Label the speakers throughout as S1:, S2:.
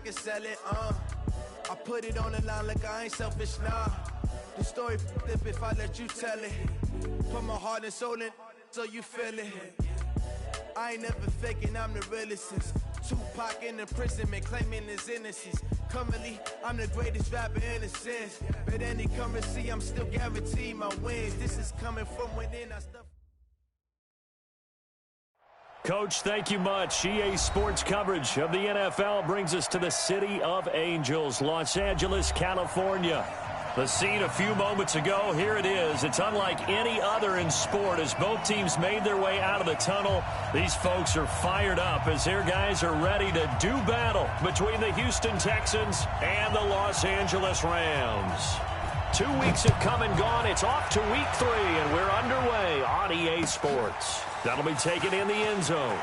S1: can sell it, I put it on the line like I ain't selfish, nah. The story flip if I let you tell it. Put my heart and soul in so you feel it. I ain't never faking, I'm the realest since Tupac in imprisonment, claiming his innocence. Currently, I'm the greatest rapper in a sense. But any currency, I'm still guaranteed my wins. This is coming from within.
S2: Coach, thank you much. EA Sports coverage of the NFL brings us to the City of Angels, Los Angeles, California. The scene a few moments ago, here it is. It's unlike any other in sport as both teams made their way out of the tunnel. These folks are fired up as their guys are ready to do battle between the Houston Texans and the Los Angeles Rams. 2 weeks have come and gone. It's off to week 3, and we're underway on EA Sports. That'll be taken in the end zone.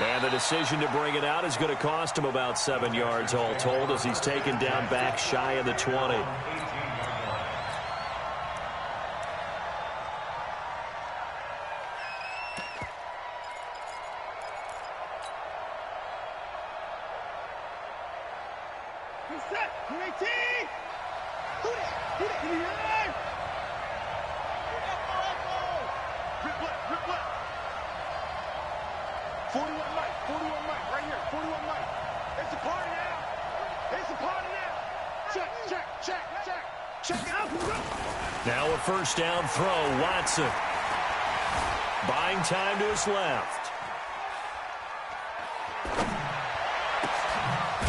S2: And the decision to bring it out is going to cost him about 7 yards all told as he's taken down back shy of the 20. Now a first down throw, Watson. Buying time to his left.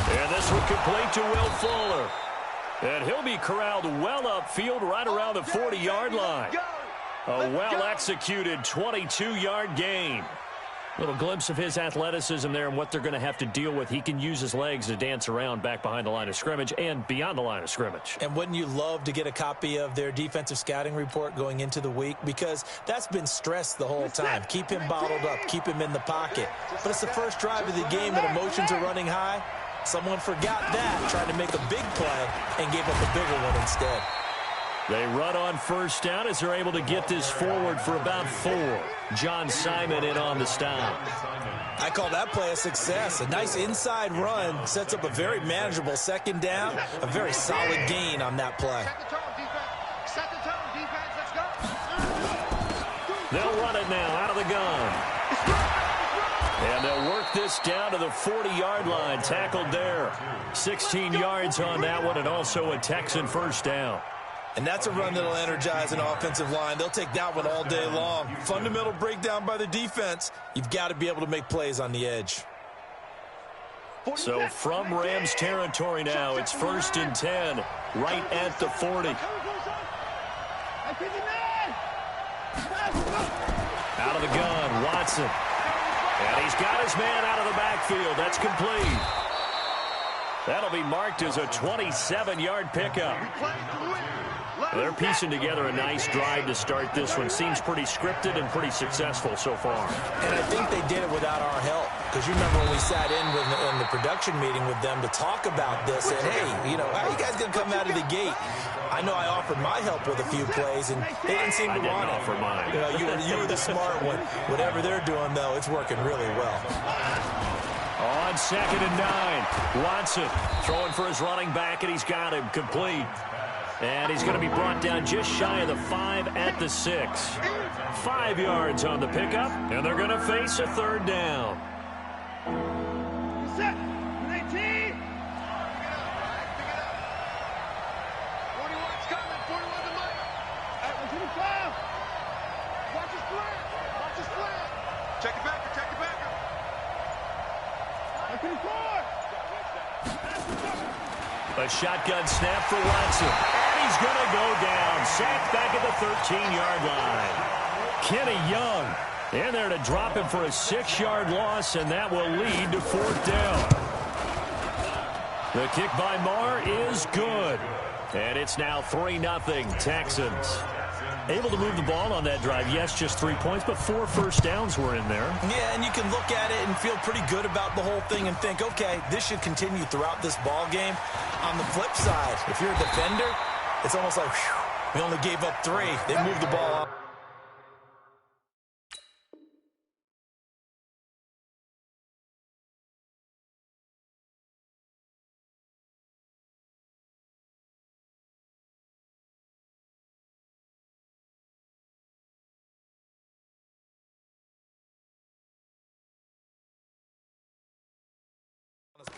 S2: And this one complete to Will Fuller. And he'll be corralled well upfield right around the 40-yard line. A well-executed 22-yard gain. Little glimpse of his athleticism there and what they're going to have to deal with. He can use his legs to dance around back behind the line of scrimmage and beyond the line of scrimmage.
S3: And wouldn't you love to get a copy of their defensive scouting report going into the week? Because that's been stressed the whole time. Keep him bottled up. Keep him in the pocket. But it's the first drive of the game and emotions are running high. Someone forgot that, tried to make a big play and gave up a bigger one instead.
S2: They run on first down as they're able to get this forward for about 4. John Simon in on the stop.
S3: I call that play a success. A nice inside run sets up a very manageable second down. A very solid gain on that play.
S4: Set the tone, defense. Let's go.
S2: They'll run it now out of the gun. And they'll work this down to the 40-yard line. Tackled there. 16 yards on that one and also a Texan first down.
S3: And that's a run that'll energize an offensive line. They'll take that one all day long. Fundamental breakdown by the defense. You've got to be able to make plays on the edge.
S2: So from Rams territory now, it's 1st and 10, right at the 40. Out of the gun, Watson. And he's got his man out of the backfield. That's complete. That'll be marked as a 27-yard pickup. They're piecing together a nice drive to start this one. Seems pretty scripted and pretty successful so far.
S3: And I think they did it without our help. Because you remember when we sat in the production meeting with them to talk about this. And, hey, you know, how are you guys going to come out of the gate? I know I offered my help with a few plays, and they didn't seem to want it.
S2: I didn't offer mine.
S3: You know, you were the smart one. Whatever they're doing, though, it's working really well.
S2: On 2nd and 9, Watson throwing for his running back, and he's got him complete. And he's going to be brought down just shy of the 5 at the 6. 5 yards on the pickup, and they're going to face a 3rd down.
S4: Set. 19. 41's coming. 41's the mic. At 125. Watch his flat. Watch his flat. Check it back. Check it back. 124.
S2: A shotgun snap for Watson. He's going to go down. Sacked back at the 13-yard line. Kenny Young in there to drop him for a 6-yard loss, and that will lead to 4th down. The kick by Marr is good. And it's now 3-0 Texans. Able to move the ball on that drive. Yes, just 3 points, but 4 first downs were in there.
S3: Yeah, and you can look at it and feel pretty good about the whole thing and think, okay, this should continue throughout this ball game. On the flip side, if you're a defender, it's almost like, whew, we only gave up 3. They moved the ball up.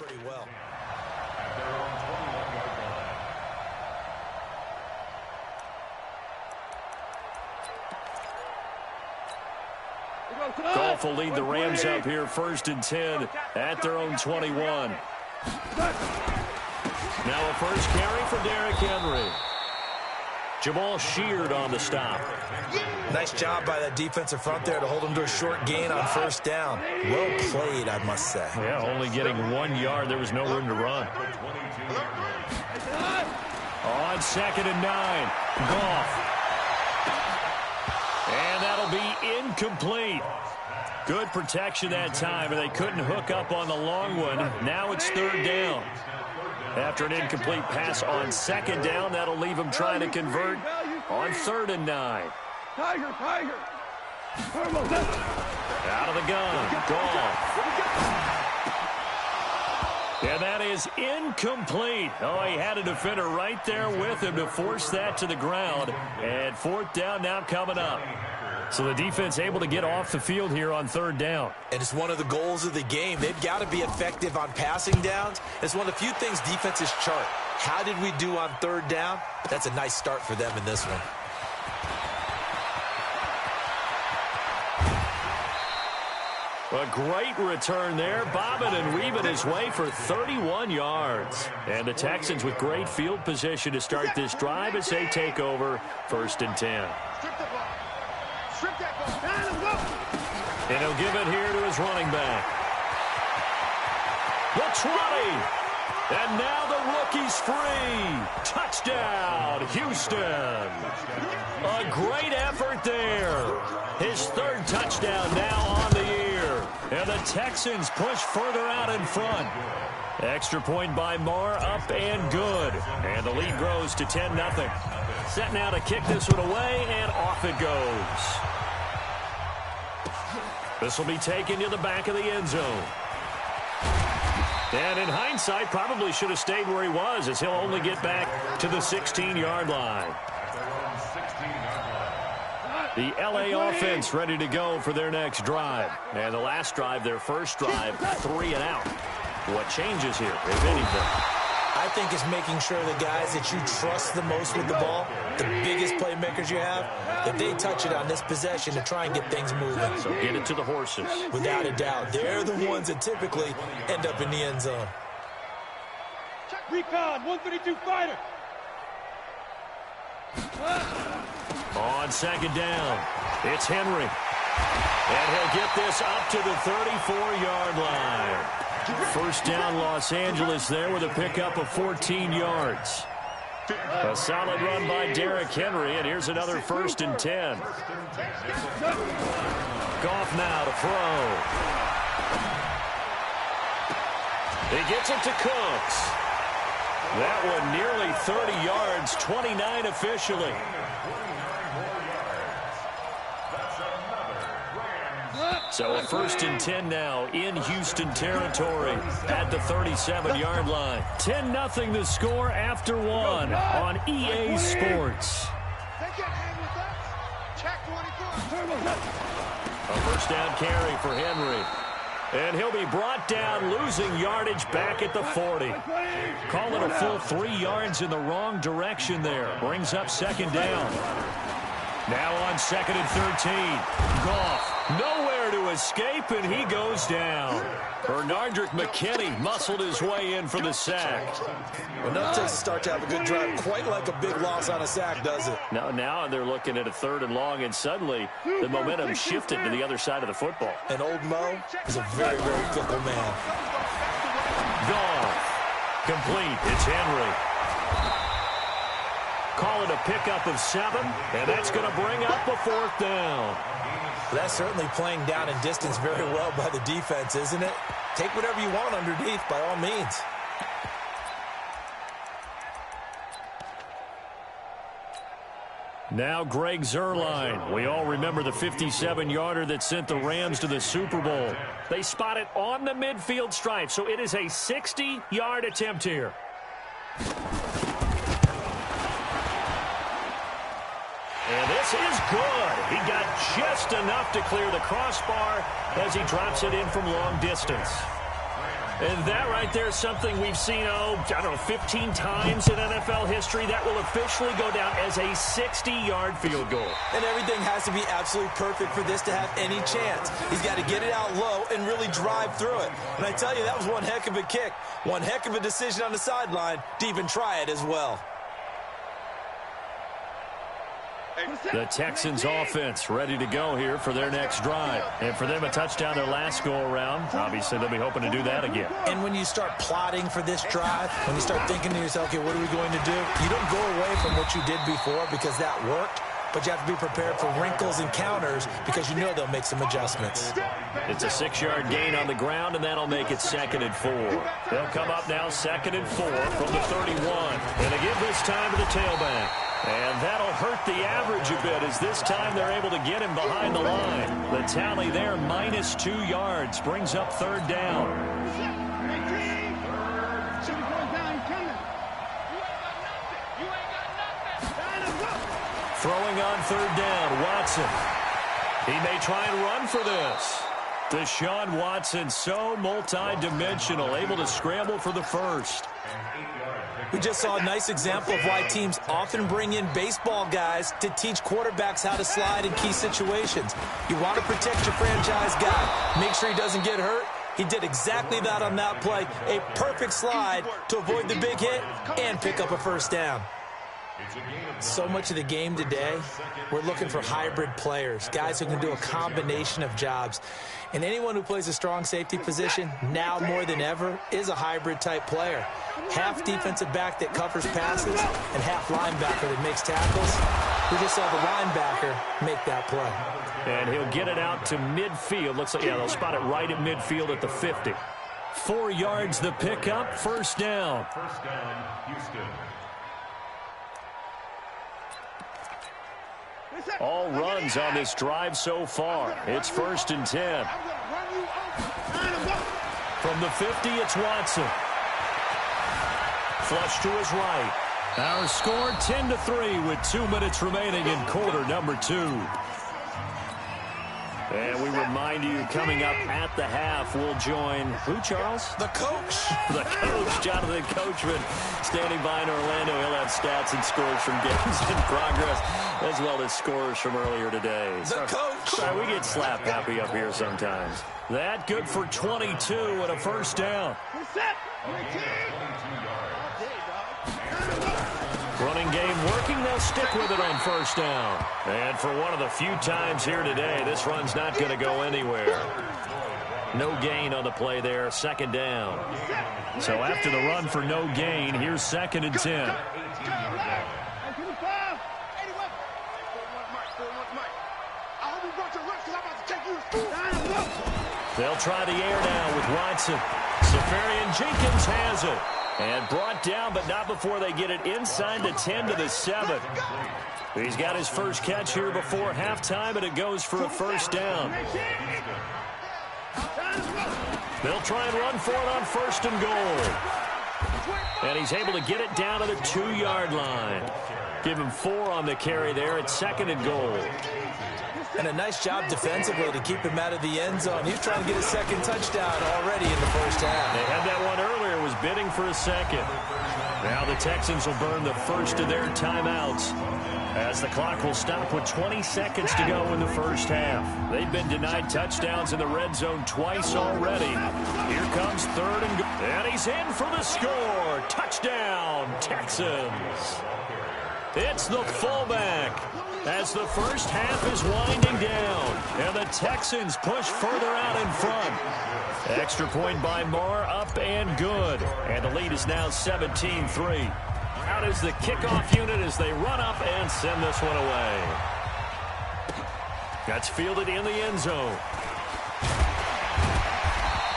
S3: pretty well.
S2: Goff will lead the Rams up here 1st and 10 at their own 21. Now a first carry for Derrick Henry. Jamal Sheard on the stop.
S3: Nice job by that defensive front there to hold him to a short gain on 1st down. Well played, I must say.
S2: Yeah, only getting 1 yard. There was no room to run. On 2nd and 9, Goff. And that'll be incomplete. Good protection that time, and they couldn't hook up on the long one. Now it's 3rd down. After an incomplete pass on 2nd down, that'll leave them trying to convert on 3rd and 9.
S4: Tiger.
S2: Out of the gun, Goff. And that is incomplete. Oh, he had a defender right there with him to force that to the ground. And 4th down now coming up. So the defense able to get off the field here on 3rd down.
S3: And it's one of the goals of the game. They've got to be effective on passing downs. It's one of the few things defenses chart. How did we do on 3rd down? That's a nice start for them in this one.
S2: A great return there, bobbing and weaving his way for 31 yards. And the Texans with great field position to start this drive as they take over 1st and 10. And he'll give it here to his running back. The 20. And now the rookie's free. Touchdown, Houston. A great effort there. His 3rd touchdown now on the year. And the Texans push further out in front. Extra point by Marr, up and good. And the lead grows to 10-0. Set now to kick this one away, and off it goes. This will be taken to the back of the end zone. And in hindsight, probably should have stayed where he was, as he'll only get back to the 16-yard line. The LA offense ready to go for their next drive. And the last drive, their first drive, 3 and out. What changes here, if anything?
S3: I think it's making sure the guys that you trust the most with the ball, the biggest playmakers you have, that they touch it on this possession to try and get things moving.
S2: So get it to the horses.
S3: Without a doubt. They're the ones that typically end up in the end zone.
S4: Recon, 132 fighter.
S2: On 2nd down, it's Henry. And he'll get this up to the 34-yard line. 1st down, Los Angeles there with a pickup of 14 yards. A solid run by Derrick Henry, and here's another 1st and 10. Goff now to throw. He gets it to Cooks. That one nearly 30 yards, 29 officially. So a 1st and 10 now in Houston territory at the 37-yard line. 10-0 the score after 1 on EA Sports. A 1st down carry for Henry. And he'll be brought down, losing yardage back at the 40. Call it a full 3 yards in the wrong direction there. Brings up 2nd down. Now on 2nd and 13. Goff, nowhere to escape, and he goes down. Bernardrick McKinney muscled his way in for the sack.
S3: Enough to start to have a good drive, quite like a big loss on a sack, does it?
S2: Now they're looking at a 3rd and long, and suddenly the momentum shifted to the other side of the football.
S3: And old Mo is a very, very fickle man.
S2: Goff, complete. It's Henry. Call it a pickup of 7, and that's going to bring up a 4th down.
S3: That's certainly playing down in distance very well by the defense, isn't it? Take whatever you want underneath, by all means.
S2: Now Greg Zuerlein. We all remember the 57-yarder that sent the Rams to the Super Bowl. They spot it on the midfield stripe, so it is a 60-yard attempt here. And this is good. He got just enough to clear the crossbar as he drops it in from long distance. And that right there is something we've seen, I don't know, 15 times in NFL history. That will officially go down as a 60-yard field goal.
S3: And everything has to be absolutely perfect for this to have any chance. He's got to get it out low and really drive through it. And I tell you, that was one heck of a kick. One heck of a decision on the sideline to even try it as well.
S2: The Texans offense ready to go here for their next drive. And for them, a touchdown their last go-around. Obviously, they'll be hoping to do that again.
S3: And when you start plotting for this drive, when you start thinking to yourself, okay, what are we going to do? You don't go away from what you did before because that worked, but you have to be prepared for wrinkles and counters because you know they'll make some adjustments.
S2: It's a 6-yard gain on the ground, and that'll make it 2nd and 4. They'll come up now 2nd and 4 from the 31. And they give this time to the tailback. And that'll hurt the average a bit as this time they're able to get him behind the line. The tally there, -2 yards, brings up 3rd down. Throwing on 3rd down, Watson. He may try and run for this. Deshaun Watson, so multi-dimensional, able to scramble for the first.
S3: We just saw a nice example of why teams often bring in baseball guys to teach quarterbacks how to slide in key situations. You want to protect your franchise guy. Make sure he doesn't get hurt. He did exactly that on that play. A perfect slide to avoid the big hit and pick up a first down. So much of the game today, we're looking for hybrid players, guys who can do a combination of jobs. And anyone who plays a strong safety position, now more than ever, is a hybrid-type player. Half defensive back that covers passes and half linebacker that makes tackles. We just saw the linebacker make that play.
S2: And he'll get it out to midfield. Looks like, yeah, they'll spot it right at midfield at the 50. 4 yards the pickup, 1st down.
S4: First down, Houston.
S2: All runs on this drive so far. It's 1st and 10. From the 50, it's Watson. Flush to his right. Our score 10-3 with 2 minutes remaining in quarter number 2. And we remind you, coming up at the half, we'll join who, Charles?
S3: The coach.
S2: The coach, Jonathan Coachman, standing by in Orlando. He'll have stats and scores from games in progress, as well as scores from earlier today.
S3: The coach.
S2: Sorry, we get slap happy up here sometimes. That good for 22 and a 1st down. Running game working, they'll stick with it on 1st down. And for one of the few times here today, this run's not going to go anywhere. No gain on the play there, 2nd down. So after the run for no gain, here's 2nd and 10. They'll try the air now with Watson. Safarian Jenkins has it. And brought down, but not before they get it inside the 10 to the 7. He's got his first catch here before halftime, and it goes for a 1st down. They'll try and run for it on 1st and goal. And he's able to get it down to the 2-yard line. Give him 4 on the carry there at 2nd and goal.
S3: And a nice job defensively to keep him out of the end zone. He's trying to get a 2nd touchdown already in the 1st half.
S2: They had that one earlier, was bidding for a 2nd. Now the Texans will burn the first of their timeouts as the clock will stop with 20 seconds to go in the 1st half. They've been denied touchdowns in the red zone twice already. Here comes 3rd and goal. And he's in for the score. Touchdown, Texans. It's the fullback as the 1st half is winding down. And the Texans push further out in front. Extra point by Moore, up and good. And the lead is now 17-3. Out is the kickoff unit as they run up and send this one away. That's fielded in the end zone.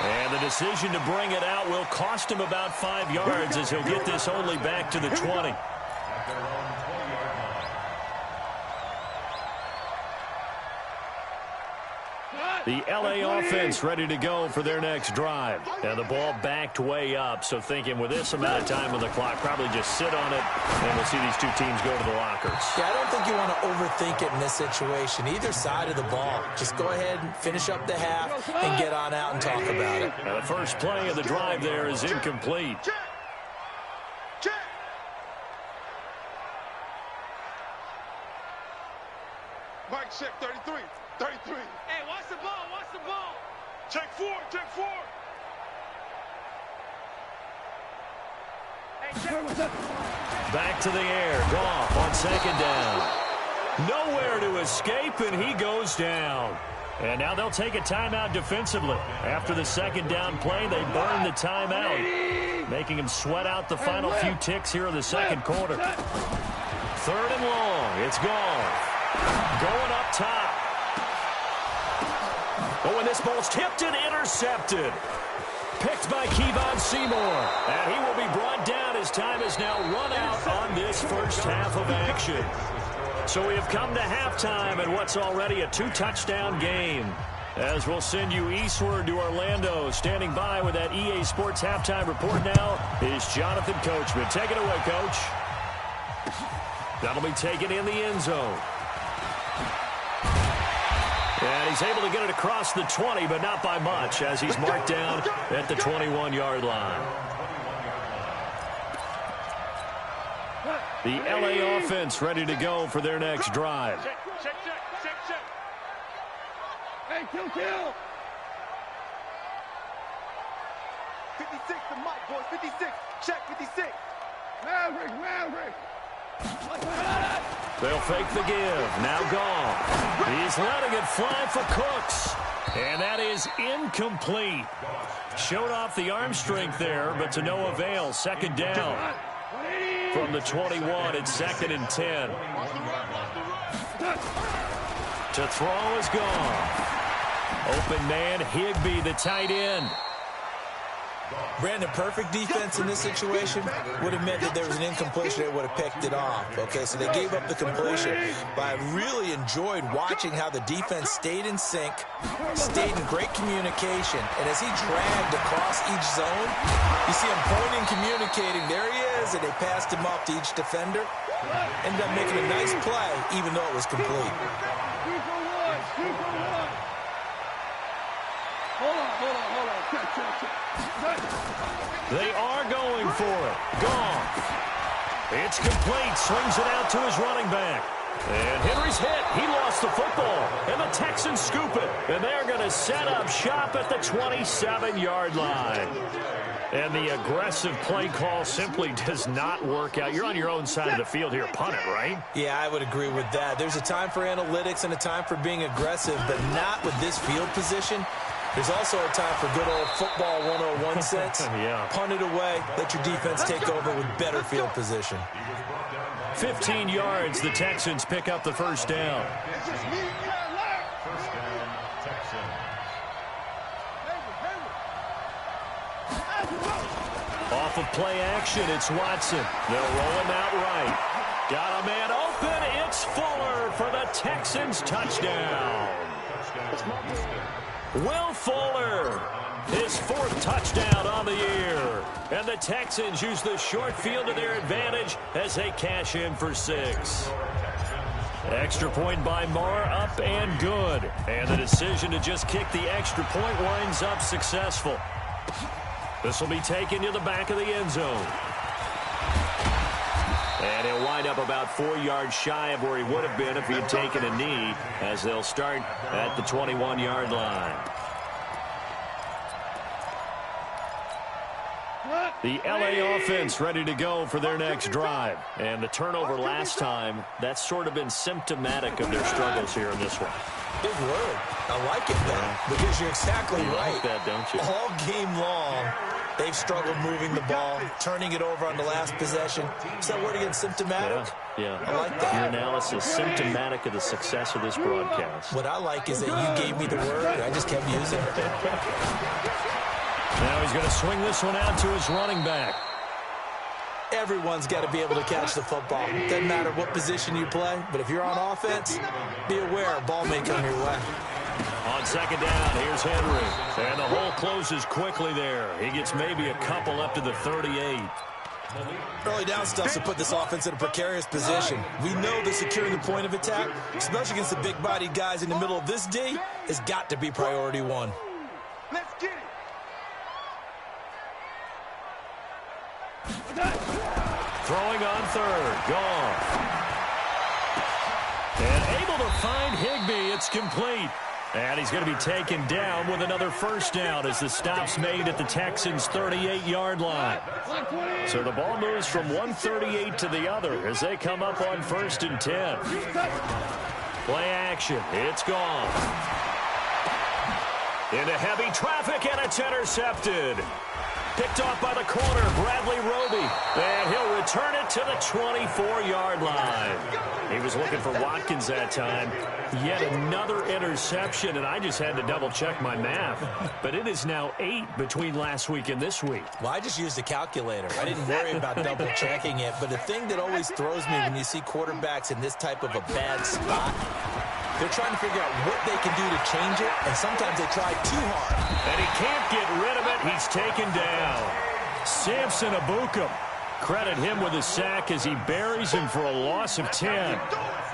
S2: And the decision to bring it out will cost him about 5 yards as he'll get this only back to the 20. The LA offense ready to go for their next drive. And the ball backed way up, so thinking with this amount of time on the clock, probably just sit on it, and we'll see these two teams go to the lockers.
S3: Yeah, I don't think you want to overthink it in this situation. Either side of the ball. Just go ahead and finish up the half and get on out and talk about it.
S2: Now the first play of the drive there is incomplete.
S4: Mike, check 33. 33.
S5: Hey, watch the ball. Watch the ball.
S4: Check 4. Check 4.
S2: Back to the air. Goff on second down. Nowhere to escape, and he goes down. And now they'll take a timeout defensively. After the second down play, they burn the timeout, making him sweat out the final few ticks here in the second quarter. Third and long. It's Goff. Going up top. Oh, and this ball's tipped and intercepted. Picked by Kevon Seymour. And he will be brought down as time is now run out on this first half of action. So we have come to halftime in what's already a 2-touchdown game. As we'll send you eastward to Orlando. Standing by with that EA Sports halftime report now is Jonathan Coachman. Take it away, Coach. That'll be taken in the end zone. And he's able to get it across the 20, but not by much, as he's marked down at the 21-yard line. The LA offense ready to go for their next drive.
S4: Check.
S5: Hey, kill.
S4: 56 to Mike, boys. 56. Check 56.
S5: Maverick.
S2: They'll fake the give. Now Goff. He's letting it fly for Cooks. And that is incomplete. Showed off the arm strength there, but to no avail. Second down. From the 21, it's 2nd and 10. To throw is Goff. Open man, Higbee, the tight end.
S3: Brandon, perfect defense in this situation would have meant that there was an incompletion. They would have picked it off. Okay, so they gave up the completion. But I really enjoyed watching how the defense stayed in sync, stayed in great communication. And as he dragged across each zone, you see him pointing, communicating. There he is, and they passed him off to each defender. Ended up making a nice play, even though it was complete.
S5: 2 for 1. Hold on. Check.
S2: They are going for it. Goff. It's complete. Swings it out to his running back. And Henry's hit. He lost the football. And the Texans scoop it. And they're going to set up shop at the 27-yard line. And the aggressive play call simply does not work out. You're on your own side of the field here. Punt it, right?
S3: Yeah, I would agree with that. There's a time for analytics and a time for being aggressive, but not with this field position. There's also a time for good old football 101 sense.
S2: Yeah.
S3: Punt it away. Let your defense take over with better field position.
S2: 15 yards. The Texans pick up the first down. Off of play action, it's Watson. They'll roll him out right. Got a man open. It's Fuller for the Texans touchdown. Will Fuller, his 4th touchdown on the year. And the Texans use the short field to their advantage as they cash in for 6. Extra point by Marr, up and good. And the decision to just kick the extra point winds up successful. This will be taken to the back of the end zone. And he'll wind up about 4 yards shy of where he would have been if he had taken a knee, as they'll start at the 21-yard line. The LA offense ready to go for their next drive. And the turnover last time, that's sort of been symptomatic of their struggles here in this one.
S3: Big word. I like it, though, because you're exactly right.
S2: Like that, don't you?
S3: All game long, they've struggled moving the ball, turning it over on the last possession. Is that word again, symptomatic?
S2: Yeah.
S3: I like that.
S2: Your analysis, symptomatic of the success of this broadcast.
S3: What I like is that you gave me the word, and I just kept using it.
S2: Now he's going to swing this one out to his running back.
S3: Everyone's got to be able to catch the football. Doesn't matter what position you play, but if you're on offense, be aware a ball may come your way.
S2: On second down, here's Henry. And the hole closes quickly there. He gets maybe a couple up to the 38.
S3: Early down stuff to put this offense in a precarious position. We know that securing the point of attack, especially against the big-bodied guys in the middle of this D, has got to be priority one.
S4: Let's get it.
S2: Throwing on third. Gone. And able to find Higbee. It's complete. And he's going to be taken down with another first down as the stop's made at the Texans' 38-yard line. So the ball moves from 138 to the other as they come up on 1st and 10. Play action. It's gone. Into heavy traffic, and it's intercepted. Picked off by the corner, Bradley Roby. And he'll return it to the 24-yard line. He was looking for Watkins that time. Yet another interception, and I just had to double-check my math. But it is now 8 between last week and this week.
S3: Well, I just used a calculator. I didn't worry about double-checking it. But the thing that always throws me when you see quarterbacks in this type of a bad spot, they're trying to figure out what they can do to change it, and sometimes they try too hard.
S2: And he can't get rid of it. He's taken down. Samson Abukum. Credit him with a sack as he buries him for a loss of 10.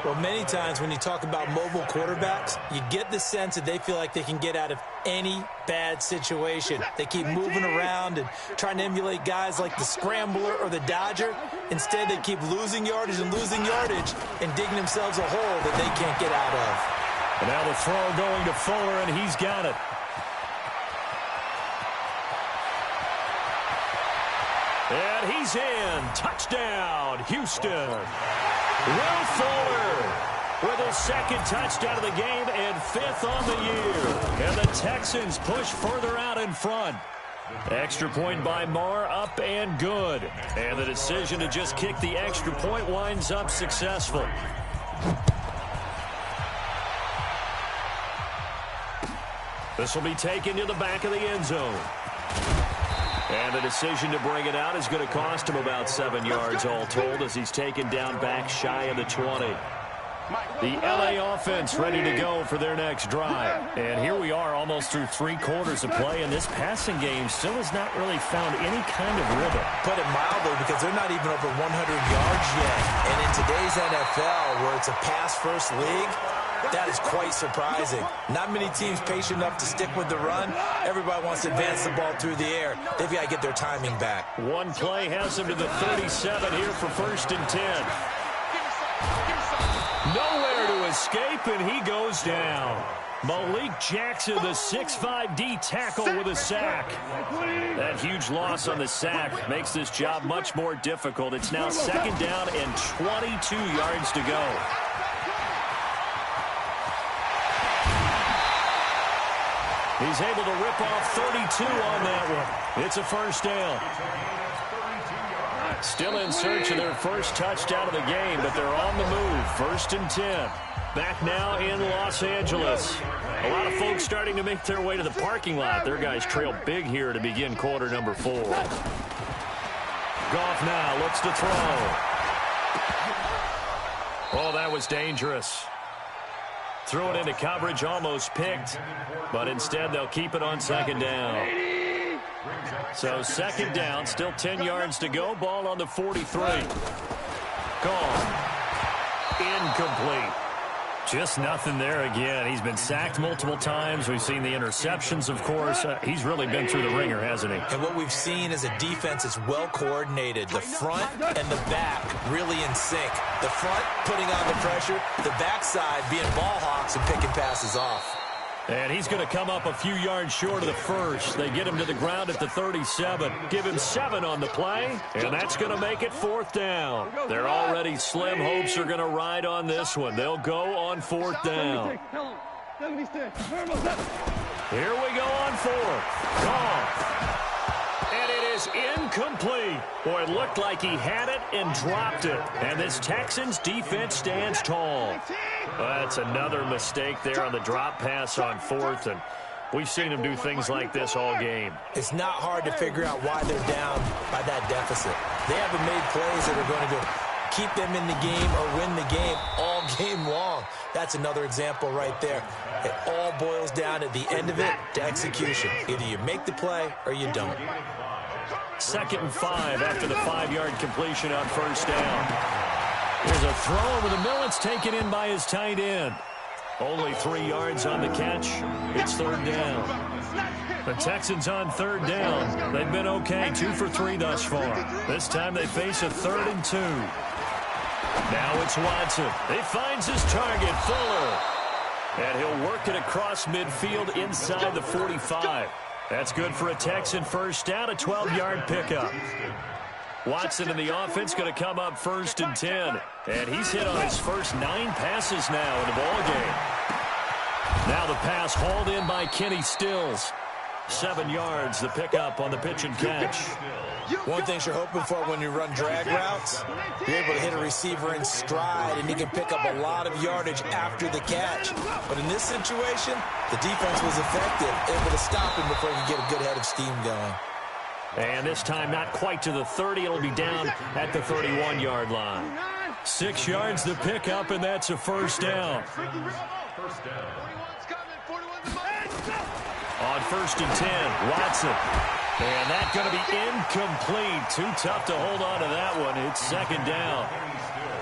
S3: Well, many times when you talk about mobile quarterbacks, you get the sense that they feel like they can get out of any bad situation. They keep moving around and trying to emulate guys like the Scrambler or the Dodger. Instead, they keep losing yardage and digging themselves a hole that they can't get out of.
S2: And now the throw going to Fuller, and he's got it. And he's in. Touchdown, Houston. Will Fuller with his second touchdown of the game and 5th on the year. And the Texans push further out in front. Extra point by Marr, up and good. And the decision to just kick the extra point winds up successful. This will be taken to the back of the end zone. And the decision to bring it out is going to cost him about 7 yards all told as he's taken down back shy of the 20. The LA offense ready to go for their next drive. And here we are almost through 3 quarters of play, and this passing game still has not really found any kind of rhythm.
S3: Put it mildly, because they're not even over 100 yards yet. And in today's NFL, where it's a pass-first league, that is quite surprising. Not many teams patient enough to stick with the run. Everybody wants to advance the ball through the air. They've got to get their timing back.
S2: One play has them to the 37 here for 1st and 10. Nowhere to escape, and he goes down. Malik Jackson, the 6'5" D tackle with a sack. That huge loss on the sack makes this job much more difficult. It's now 2nd down and 22 yards to go. He's able to rip off 32 on that one. It's a first down. Still in search of their first touchdown of the game, but they're on the move. 1st and 10. Back now in Los Angeles. A lot of folks starting to make their way to the parking lot. Their guys trail big here to begin quarter number 4. Goff now looks to throw. Oh, that was dangerous. Threw it into coverage, almost picked, but instead they'll keep it on 2nd down. So 2nd down, still 10 yards to go. Ball on the 43. Gone. Incomplete. Just nothing there again. He's been sacked multiple times. We've seen the interceptions, of course. He's really been through the ringer, hasn't he?
S3: And what we've seen is a defense that's well coordinated. The front and the back really in sync. The front putting on the pressure, the backside being ball hawks and picking passes off.
S2: And he's going to come up a few yards short of the first. They get him to the ground at the 37. Give him 7 on the play, and that's going to make it 4th down. They're already slim hopes are going to ride on this one. They'll go on 4th down. Here we go on 4th. Gone. And it is incomplete. Boy, it looked like he had it and dropped it. And this Texans defense stands tall. That's another mistake there on the drop pass on 4th, and we've seen him do things like this all game.
S3: It's not hard to figure out why they're down by that deficit. They haven't made plays that are going to keep them in the game or win the game all game long. That's another example right there. It all boils down at the end of it to execution. Either you make the play or you don't.
S2: 2nd and 5 after the 5-yard completion on 1st down. Here's a throw over the middle. It's taken in by his tight end. Only 3 yards on the catch. It's 3rd down. The Texans on 3rd down. They've been okay, 2 for 3 thus far. This time they face a 3rd and 2. Now it's Watson. He finds his target, Fuller. And he'll work it across midfield inside the 45. That's good for a Texan first down, a 12-yard pickup. Watson and the offense going to come up 1st and 10. And he's hit on his first 9 passes now in the ballgame. Now the pass hauled in by Kenny Stills. 7 yards, the pickup on the pitch and catch.
S3: One thing you're hoping for when you run drag routes, you're able to hit a receiver in stride, and he can pick up a lot of yardage after the catch. But in this situation, the defense was effective, able to stop him before he could get a good head of steam going.
S2: And this time not quite to the 30. It'll be down at the 31-yard line. 6 yards the pickup, and that's a 1st down. On 1st and 10, Watson. And that's going to be incomplete. Too tough to hold on to that one. It's 2nd down.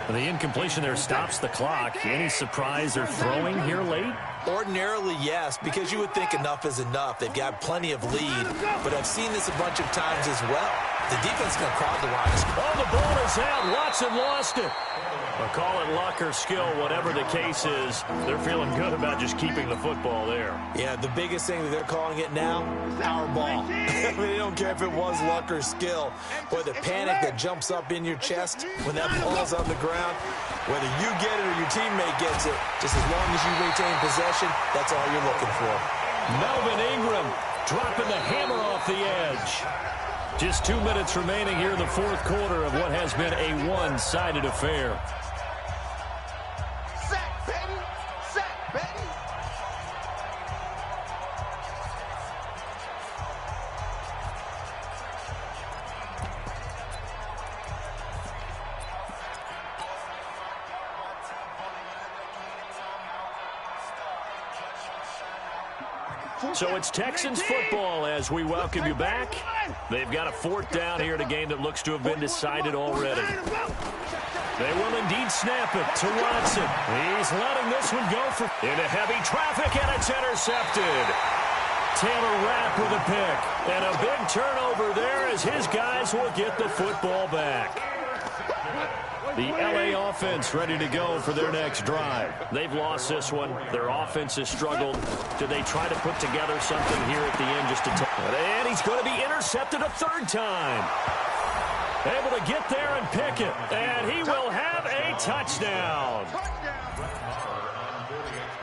S2: The incompletion there stops the clock. Any surprise they're throwing here late?
S3: Ordinarily, yes, because you would think enough is enough. They've got plenty of lead, but I've seen this a bunch of times as well. The defense is going to crowd the line.
S2: Oh, the ball is out. Watson lost it. Well, call it luck or skill, whatever the case is. They're feeling good about just keeping the football there.
S3: Yeah, the biggest thing that they're calling it now, our ball. I mean, they don't care if it was luck or skill. Boy, the panic that jumps up in your chest when that ball's on the ground, whether you get it or your teammate gets it, just as long as you retain possession, that's all you're looking for.
S2: Melvin Ingram dropping the hammer off the edge. Just 2 minutes remaining here in the 4th quarter of what has been a one-sided affair.
S4: Sack, baby! Sack, baby!
S2: So it's Texans football as we welcome you back. They've got a 4th down here in a game that looks to have been decided already. They will indeed snap it to Watson. He's letting this one go into heavy traffic, and it's intercepted. Taylor Rapp with a pick. And a big turnover there as his guys will get the football back. The LA offense ready to go for their next drive. They've lost this one. Their offense has struggled. Do they try to put together something here at the end just to and he's going to be intercepted a 3rd time. Able to get there and pick it. And he will have a touchdown.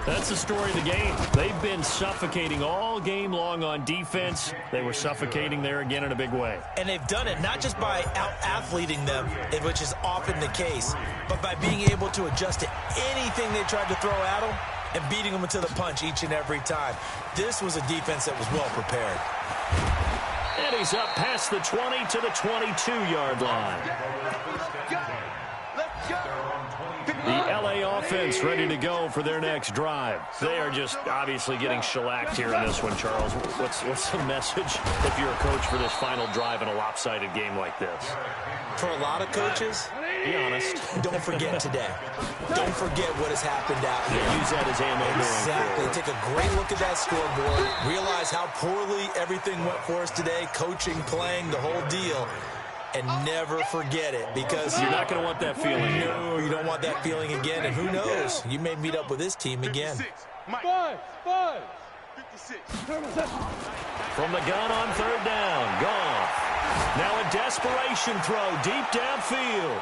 S2: That's the story of the game. They've been suffocating all game long on defense. They were suffocating there again in a big way.
S3: And they've done it not just by out-athleting them, which is often the case, but by being able to adjust to anything they tried to throw at them and beating them to the punch each and every time. This was a defense that was well prepared.
S2: And he's up past the 20 to the 22-yard line.
S4: Let's go!
S2: The LA offense ready to go for their next drive. They are just obviously getting shellacked here in this one, Charles. What's the message if you're a coach for this final drive in a lopsided game like this?
S3: For a lot of coaches,
S2: be honest.
S3: Don't forget today. Don't forget what has happened out here.
S2: Use that as ammo.
S3: Exactly. Take a great look at that scoreboard. Realize how poorly everything went for us today. Coaching, playing, the whole deal. And never forget it, because
S2: you're not going to want that feeling.
S3: No, you don't want that feeling again. And who knows? You may meet up with this team again.
S5: 5,
S4: 56.
S2: From the gun on 3rd down. Goff. Now a desperation throw deep downfield.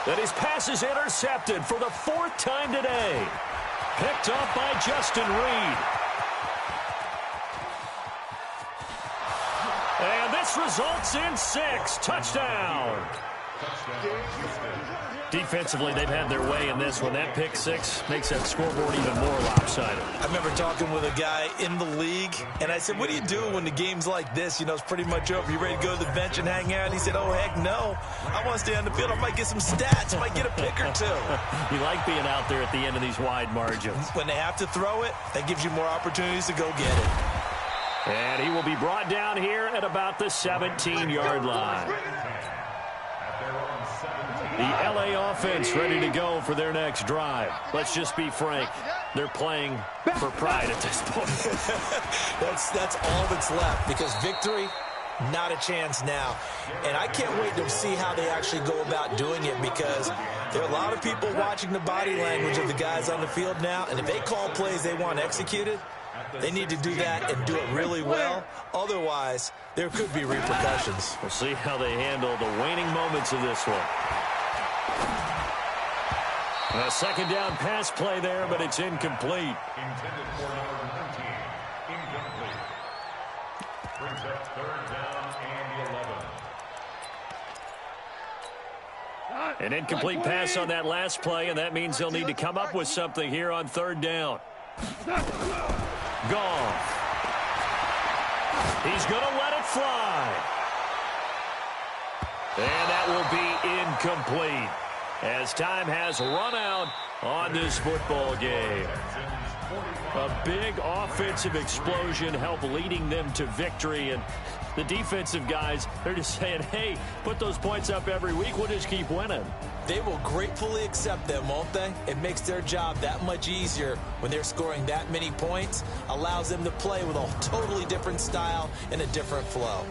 S2: That his pass is intercepted for the 4th time today. Picked up by Justin Reed. And this results in 6. Touchdown. Defensively, they've had their way in this one. That pick six makes that scoreboard even more lopsided.
S3: I remember talking with a guy in the league, and I said, what do you do when the game's like this? You know, it's pretty much over. You ready to go to the bench and hang out? And he said, oh, heck no. I want to stay on the field. I might get some stats. I might get a pick or two.
S2: You like being out there at the end of these wide margins.
S3: When they have to throw it, that gives you more opportunities to go get it.
S2: And he will be brought down here at about the 17-yard line. The LA offense ready to go for their next drive. Let's just be frank. They're playing for pride at this point.
S3: That's all that's left, because victory, not a chance now. And I can't wait to see how they actually go about doing it, because there are a lot of people watching the body language of the guys on the field now, and if they call plays they want executed, they need to do that and do it really well. Otherwise, there could be repercussions.
S2: We'll see how they handle the waning moments of this one. A second down pass play there, but it's incomplete.
S6: Intended for number 19. Incomplete. Brings up third down and 11.
S2: An incomplete pass on that last play, and that means they'll need to come up with something here on third down. Gone. He's going to let it fly. And that will be incomplete, as time has run out on this football game. A big offensive explosion helped leading them to victory, and the defensive guys, they're just saying, hey, put those points up every week, we'll just keep winning.
S3: They will gratefully accept them, won't they? It makes their job that much easier when they're scoring that many points, allows them to play with a totally different style and a different flow.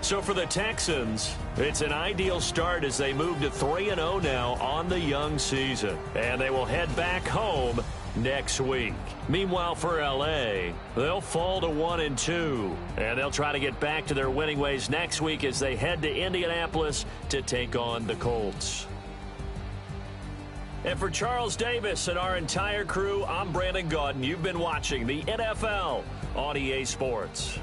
S2: So for the Texans, it's an ideal start as they move to 3-0 now on the young season. And they will head back home next week. Meanwhile, for L.A., they'll fall to 1-2. And they'll try to get back to their winning ways next week as they head to Indianapolis to take on the Colts. And for Charles Davis and our entire crew, I'm Brandon Gaudin. You've been watching the NFL on EA Sports.